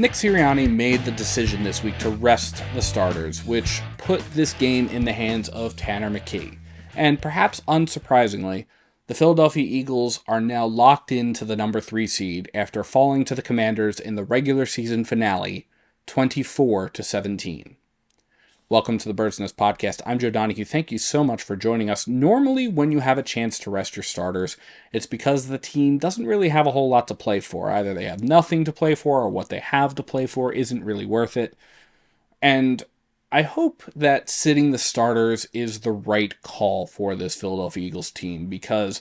Nick Sirianni made the decision this week to rest the starters, which put this game in the hands of Tanner McKee. And perhaps unsurprisingly, the Philadelphia Eagles are now locked into the number 3 seed after falling to the Commanders in the regular season finale, 24-17. Welcome to the Bird's Nest Podcast. I'm Joe Donahue. Thank you so much for joining us. Normally, when you have a chance to rest your starters, it's because the team doesn't really have a whole lot to play for. Either they have nothing to play for, or what they have to play for isn't really worth it. And I hope that sitting the starters is the right call for this Philadelphia Eagles team, because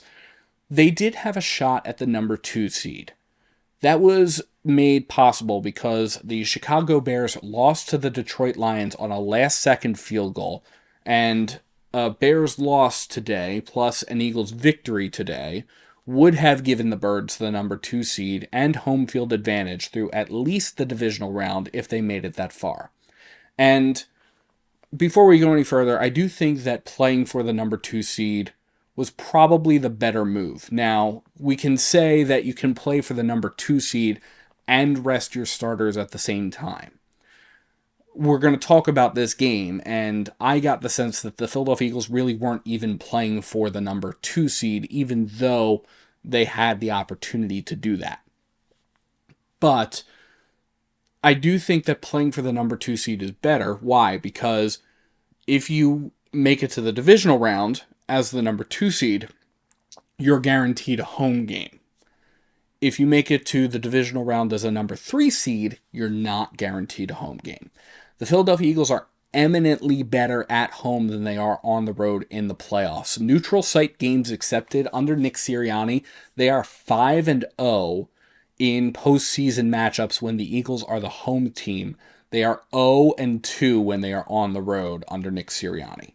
they did have a shot at the number 2 seed. That was made possible because the Chicago Bears lost to the Detroit Lions on a last-second field goal, and a Bears loss today, plus an Eagles victory today, would have given the Birds the number 2 seed and home field advantage through at least the divisional round if they made it that far. And before we go any further, I do think that playing for the number 2 seed was probably the better move. Now, we can say that you can play for the number 2 seed and rest your starters at the same time. We're going to talk about this game, and I got the sense that the Philadelphia Eagles really weren't even playing for the number 2 seed, even though they had the opportunity to do that. But I do think that playing for the number 2 seed is better. Why? Because if you make it to the divisional round as the number 2 seed, you're guaranteed a home game. If you make it to the divisional round as a number 3 seed, you're not guaranteed a home game. The Philadelphia Eagles are eminently better at home than they are on the road in the playoffs. Neutral site games accepted under Nick Sirianni, they are 5-0 in postseason matchups when the Eagles are the home team. They are 0-2 when they are on the road under Nick Sirianni.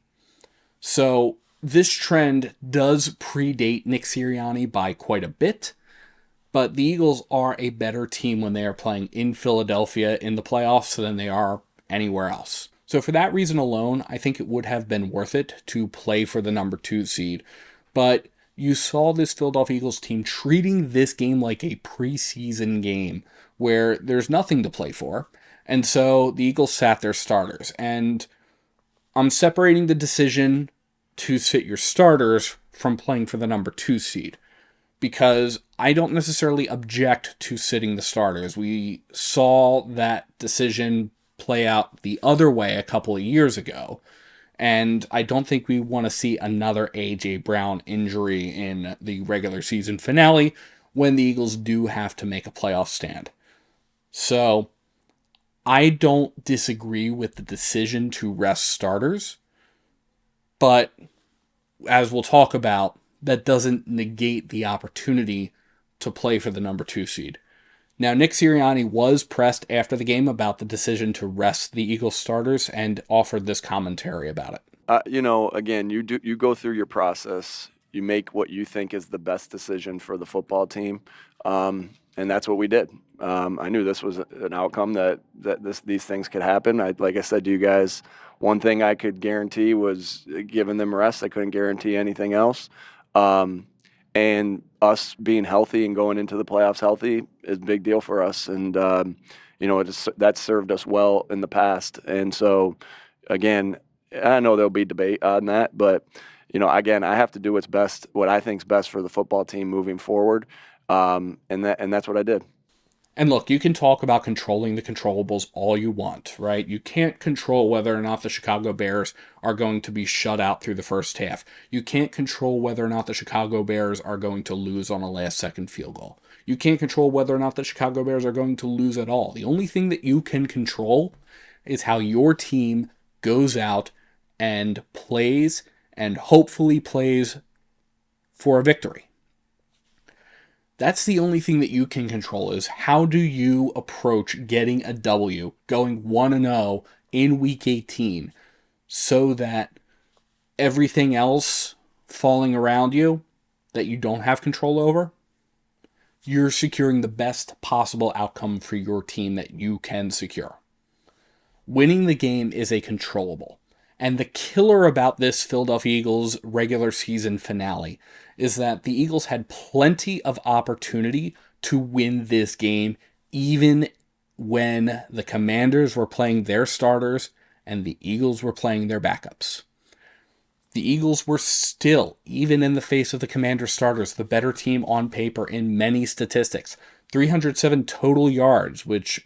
So this trend does predate Nick Sirianni by quite a bit, but the Eagles are a better team when they are playing in Philadelphia in the playoffs than they are anywhere else. So for that reason alone, I think it would have been worth it to play for the number 2 seed. But you saw this Philadelphia Eagles team treating this game like a preseason game where there's nothing to play for. And so the Eagles sat their starters. And I'm separating the decision to sit your starters from playing for the number 2 seed, because I don't necessarily object to sitting the starters. We saw that decision play out the other way a couple of years ago, and I don't think we want to see another A.J. Brown injury in the regular season finale when the Eagles do have to make a playoff stand. So I don't disagree with the decision to rest starters, but as we'll talk about, that doesn't negate the opportunity to play for the number 2 seed. Now, Nick Sirianni was pressed after the game about the decision to rest the Eagles starters and offered this commentary about it. Again, you go through your process. You make what you think is the best decision for the football team, and that's what we did. I knew this was an outcome that these things could happen. Like I said to you guys, one thing I could guarantee was giving them rest. I couldn't guarantee anything else. And us being healthy and going into the playoffs healthy is a big deal for us. And, that's served us well in the past. And so, again, I know there'll be debate on that, but, again, I have to do what I think is best for the football team moving forward. And that's what I did. And look, you can talk about controlling the controllables all you want, right? You can't control whether or not the Chicago Bears are going to be shut out through the first half. You can't control whether or not the Chicago Bears are going to lose on a last-second field goal. You can't control whether or not the Chicago Bears are going to lose at all. The only thing that you can control is how your team goes out and plays, and hopefully plays for a victory. That's the only thing that you can control, is how do you approach getting a W, going 1-0 in Week 18, so that everything else falling around you that you don't have control over, you're securing the best possible outcome for your team that you can secure. Winning the game is a controllable. And the killer about this Philadelphia Eagles regular season finale is that the Eagles had plenty of opportunity to win this game, even when the Commanders were playing their starters and the Eagles were playing their backups. The Eagles were still, even in the face of the Commanders starters, the better team on paper in many statistics. 307 total yards, which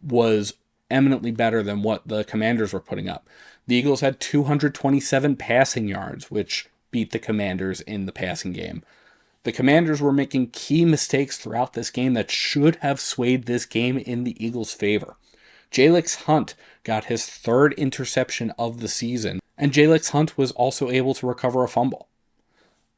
was eminently better than what the Commanders were putting up. The Eagles had 227 passing yards, which beat the Commanders in the passing game. The Commanders were making key mistakes throughout this game that should have swayed this game in the Eagles' favor. Jalix Hunt got his third interception of the season, and Jalix Hunt was also able to recover a fumble.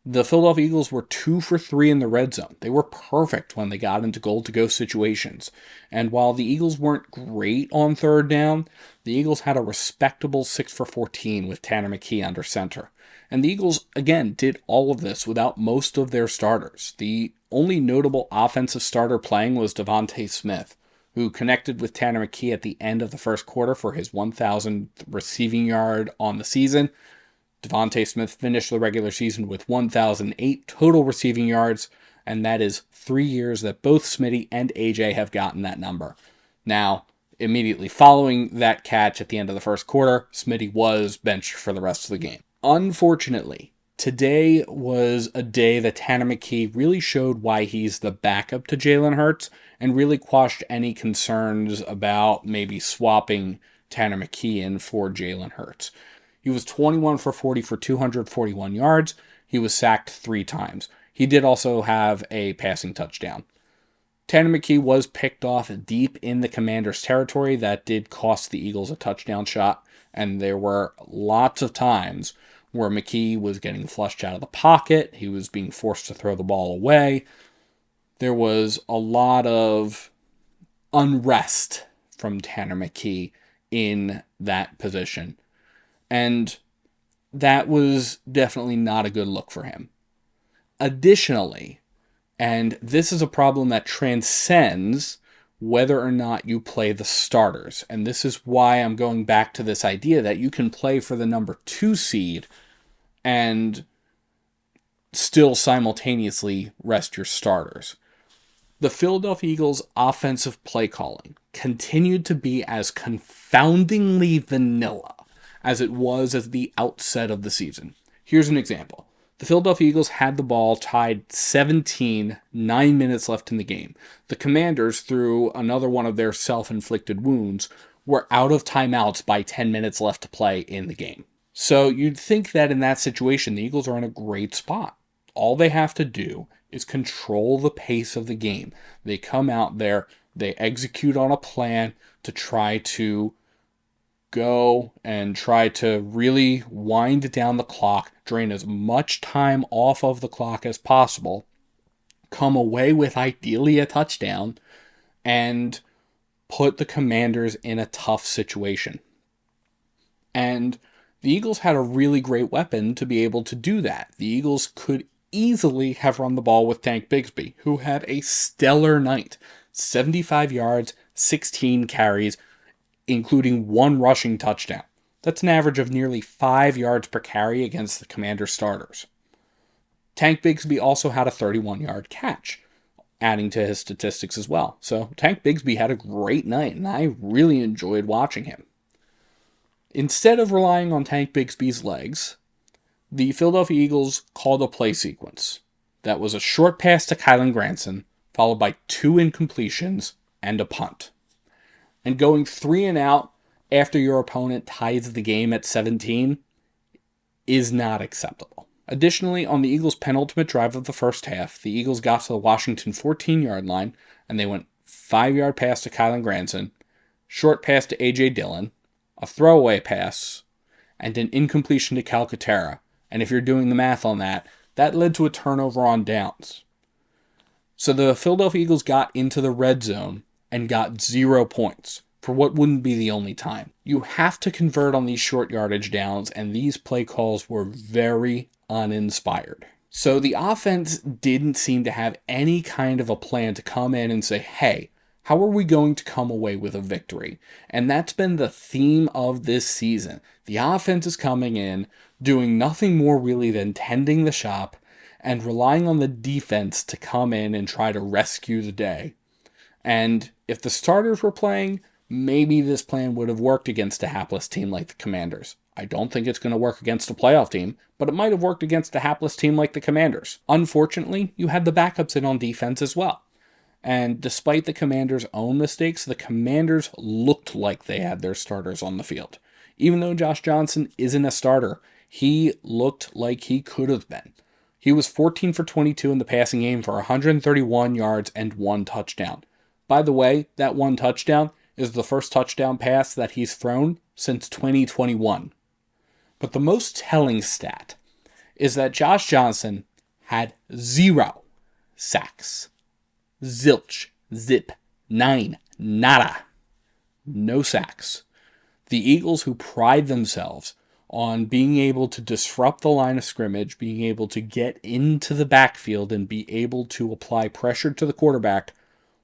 The Philadelphia Eagles were 2 for 3 in the red zone. They were perfect when they got into goal-to-go situations. And while the Eagles weren't great on third down, the Eagles had a respectable 6 for 14 with Tanner McKee under center. And the Eagles, again, did all of this without most of their starters. The only notable offensive starter playing was Devontae Smith, who connected with Tanner McKee at the end of the first quarter for his 1,000th receiving yard on the season. Devontae Smith finished the regular season with 1,008 total receiving yards, and that is 3 years that both Smitty and AJ have gotten that number. Now, immediately following that catch at the end of the first quarter, Smitty was benched for the rest of the game. Unfortunately, today was a day that Tanner McKee really showed why he's the backup to Jalen Hurts and really quashed any concerns about maybe swapping Tanner McKee in for Jalen Hurts. He was 21 for 40 for 241 yards. He was sacked 3 times. He did also have a passing touchdown. Tanner McKee was picked off deep in the Commanders' territory. That did cost the Eagles a touchdown shot, and there were lots of times where McKee was getting flushed out of the pocket. He was being forced to throw the ball away. There was a lot of unrest from Tanner McKee in that position. And that was definitely not a good look for him. Additionally, and this is a problem that transcends whether or not you play the starters. And this is why I'm going back to this idea that you can play for the number 2 seed and still simultaneously rest your starters. The Philadelphia Eagles' offensive play calling continued to be as confoundingly vanilla as it was at the outset of the season. Here's an example. The Philadelphia Eagles had the ball tied 17, 9 minutes left in the game. The Commanders, through another one of their self-inflicted wounds, were out of timeouts by 10 minutes left to play in the game. So you'd think that in that situation, the Eagles are in a great spot. All they have to do is control the pace of the game. They come out there, they execute on a plan to try to go and try to really wind down the clock, drain as much time off of the clock as possible, come away with ideally a touchdown, and put the Commanders in a tough situation. And the Eagles had a really great weapon to be able to do that. The Eagles could easily have run the ball with Tank Bigsby, who had a stellar night. 75 yards, 16 carries, including 1 rushing touchdown. That's an average of nearly 5 yards per carry against the Commanders starters. Tank Bigsby also had a 31-yard catch, adding to his statistics as well. So Tank Bigsby had a great night, and I really enjoyed watching him. Instead of relying on Tank Bigsby's legs, the Philadelphia Eagles called a play sequence. That was a short pass to Kylen Granson, followed by 2 incompletions and a punt. And going 3 and out after your opponent ties the game at 17 is not acceptable. Additionally, on the Eagles' penultimate drive of the first half, the Eagles got to the Washington 14-yard line, and they went 5-yard pass to Kylen Granson, short pass to A.J. Dillon, a throwaway pass, and an incompletion to Calcaterra. And if you're doing the math on that, that led to a turnover on downs. So the Philadelphia Eagles got into the red zone and got 0 points for what wouldn't be the only time. You have to convert on these short yardage downs, and these play calls were very uninspired. So the offense didn't seem to have any kind of a plan to come in and say, hey, how are we going to come away with a victory? And that's been the theme of this season. The offense is coming in, doing nothing more really than tending the shop and relying on the defense to come in and try to rescue the day. And if the starters were playing, maybe this plan would have worked against a hapless team like the Commanders. I don't think it's going to work against a playoff team, but it might have worked against a hapless team like the Commanders. Unfortunately, you had the backups in on defense as well. And despite the Commanders' own mistakes, the Commanders looked like they had their starters on the field. Even though Josh Johnson isn't a starter, he looked like he could have been. He was 14 for 22 in the passing game for 131 yards and one touchdown. By the way, that one touchdown is the first touchdown pass that he's thrown since 2021. But the most telling stat is that Josh Johnson had 0 sacks. Zilch. Zip. 9. Nada. No sacks. The Eagles, who pride themselves on being able to disrupt the line of scrimmage, being able to get into the backfield and be able to apply pressure to the quarterback,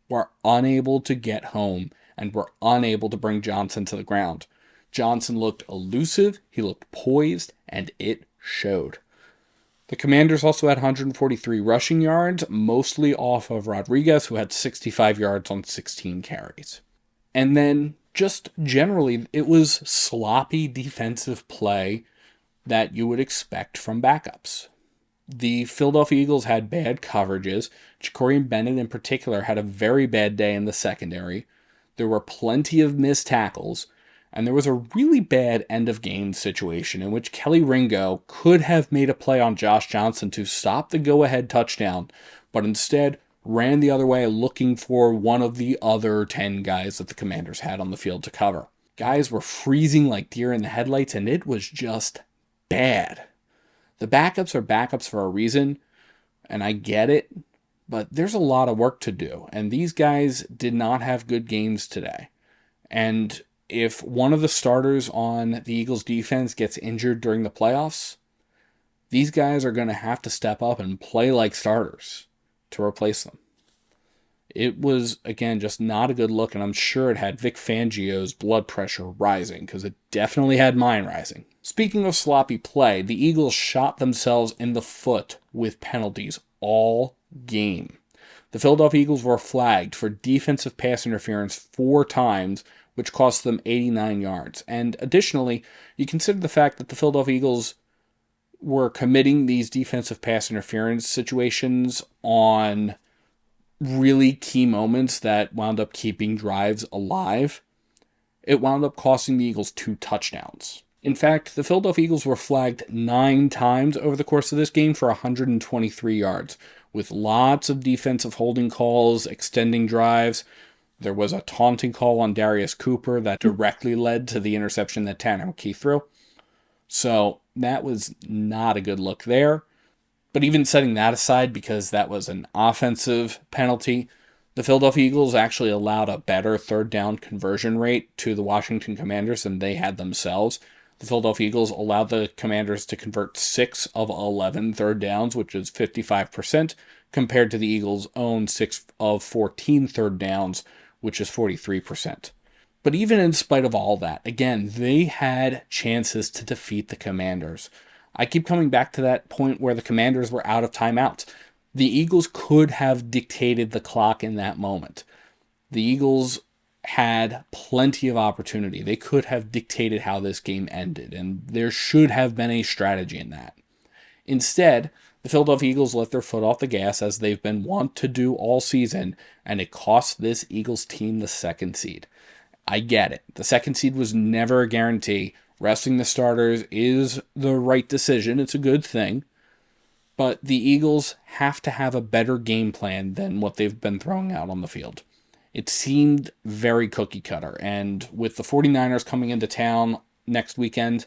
were unable to get home and were unable to bring Johnson to the ground. Johnson looked elusive, he looked poised, and it showed. The Commanders also had 143 rushing yards, mostly off of Rodriguez, who had 65 yards on 16 carries. And then, just generally, it was sloppy defensive play that you would expect from backups. The Philadelphia Eagles had bad coverages. Ja'Cory Bennett, in particular, had a very bad day in the secondary. There were plenty of missed tackles. And there was a really bad end-of-game situation in which Kelly Ringo could have made a play on Josh Johnson to stop the go-ahead touchdown, but instead ran the other way looking for one of the other 10 guys that the Commanders had on the field to cover. Guys were freezing like deer in the headlights, and it was just bad. The backups are backups for a reason, and I get it, but there's a lot of work to do, and these guys did not have good games today. And if one of the starters on the Eagles defense gets injured during the playoffs, these guys are going to have to step up and play like starters to replace them. It was, again, just not a good look, and I'm sure it had Vic Fangio's blood pressure rising, because it definitely had mine rising. Speaking of sloppy play, the Eagles shot themselves in the foot with penalties all game. The Philadelphia Eagles were flagged for defensive pass interference 4 times, which cost them 89 yards. And additionally, you consider the fact that the Philadelphia Eagles were committing these defensive pass interference situations on really key moments that wound up keeping drives alive. It wound up costing the Eagles 2 touchdowns. In fact, the Philadelphia Eagles were flagged 9 times over the course of this game for 123 yards, with lots of defensive holding calls, extending drives. There was a taunting call on Darius Cooper that directly led to the interception that Tanner McKee threw. So that was not a good look there. But even setting that aside, because that was an offensive penalty, the Philadelphia Eagles actually allowed a better third down conversion rate to the Washington Commanders than they had themselves. The Philadelphia Eagles allowed the Commanders to convert 6 of 11 third downs, which is 55%, compared to the Eagles' own 6 of 14 third downs, which is 43%. But even in spite of all that, again, they had chances to defeat the Commanders. I keep coming back to that point where the Commanders were out of timeouts. The Eagles could have dictated the clock in that moment. The Eagles had plenty of opportunity. They could have dictated how this game ended, and there should have been a strategy in that. Instead, the Philadelphia Eagles let their foot off the gas, as they've been wont to do all season, and it cost this Eagles team the 2nd seed. I get it. The 2nd seed was never a guarantee. Resting the starters is the right decision. It's a good thing. But the Eagles have to have a better game plan than what they've been throwing out on the field. It seemed very cookie cutter, and with the 49ers coming into town next weekend,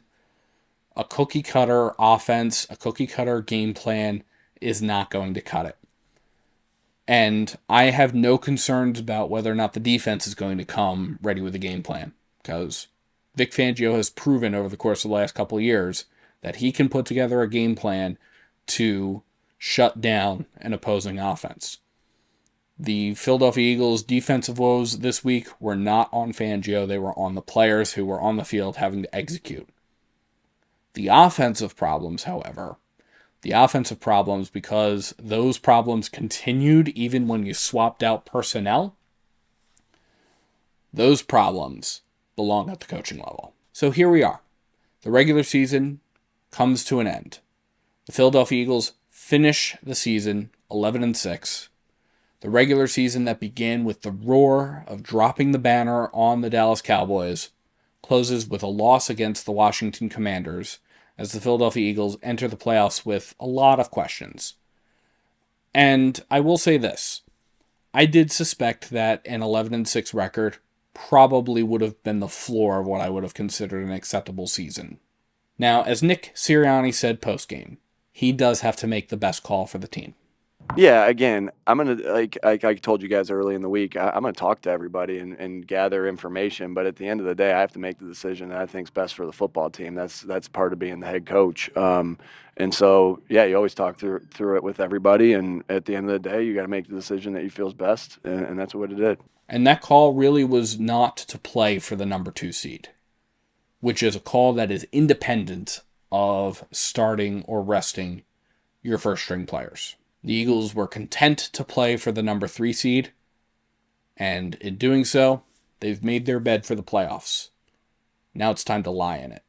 a cookie cutter offense, a cookie cutter game plan is not going to cut it. And I have no concerns about whether or not the defense is going to come ready with a game plan, because Vic Fangio has proven over the course of the last couple of years that he can put together a game plan to shut down an opposing offense. The Philadelphia Eagles' defensive woes this week were not on Fangio. They were on the players who were on the field having to execute. The offensive problems, however, because those problems continued even when you swapped out personnel, Those problems belong at the coaching level. So here we are. The regular season comes to an end. The Philadelphia Eagles finish the season 11-6. The regular season that began with the roar of dropping the banner on the Dallas Cowboys closes with a loss against the Washington Commanders as the Philadelphia Eagles enter the playoffs with a lot of questions. And I will say this. I did suspect that an 11-6 record probably would have been the floor of what I would have considered an acceptable season. Now, as Nick Sirianni said post-game, he does have to make the best call for the team. Yeah, again, I'm gonna like I told you guys early in the week, I'm gonna talk to everybody and gather information. But at the end of the day, I have to make the decision that I think's best for the football team. That's part of being the head coach. And so, yeah, you always talk through it with everybody. And at the end of the day, you got to make the decision that you feel's best, and that's what it did. And that call really was not to play for the number 2 seed, which is a call that is independent of starting or resting your first string players. The Eagles were content to play for the number 3 seed, and in doing so, they've made their bed for the playoffs. Now it's time to lie in it.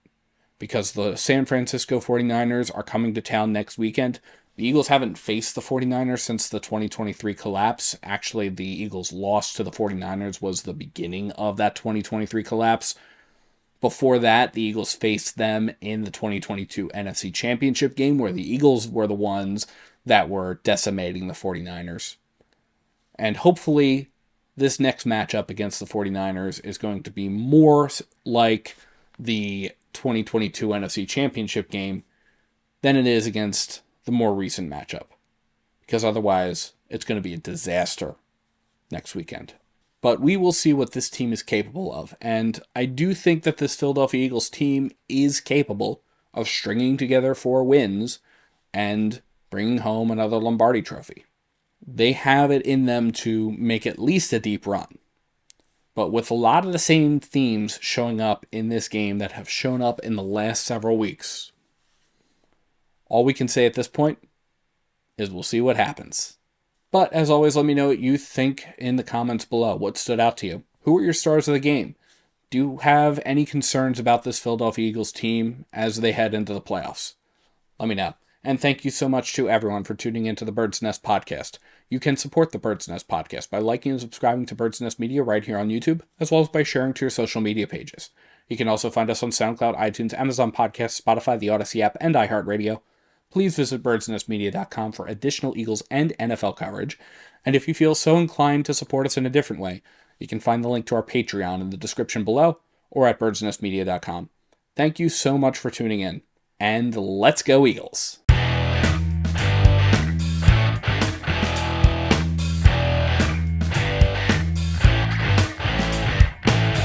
Because the San Francisco 49ers are coming to town next weekend. The Eagles haven't faced the 49ers since the 2023 collapse. Actually, the Eagles' loss to the 49ers was the beginning of that 2023 collapse. Before that, the Eagles faced them in the 2022 NFC Championship game, where the Eagles were the ones that were decimating the 49ers. And hopefully, this next matchup against the 49ers is going to be more like the 2022 NFC Championship game than it is against the more recent matchup. Because otherwise, it's going to be a disaster next weekend. But we will see what this team is capable of. And I do think that this Philadelphia Eagles team is capable of stringing together 4 wins and bringing home another Lombardi trophy. They have it in them to make at least a deep run. But with a lot of the same themes showing up in this game that have shown up in the last several weeks, all we can say at this point is we'll see what happens. But as always, let me know what you think in the comments below. What stood out to you? Who were your stars of the game? Do you have any concerns about this Philadelphia Eagles team as they head into the playoffs? Let me know. And thank you so much to everyone for tuning into the Bird's Nest podcast. You can support the Bird's Nest podcast by liking and subscribing to Bird's Nest Media right here on YouTube, as well as by sharing to your social media pages. You can also find us on SoundCloud, iTunes, Amazon Podcasts, Spotify, the Odyssey app, and iHeartRadio. Please visit birdsnestmedia.com for additional Eagles and NFL coverage. And if you feel so inclined to support us in a different way, you can find the link to our Patreon in the description below or at birdsnestmedia.com. Thank you so much for tuning in, and let's go Eagles!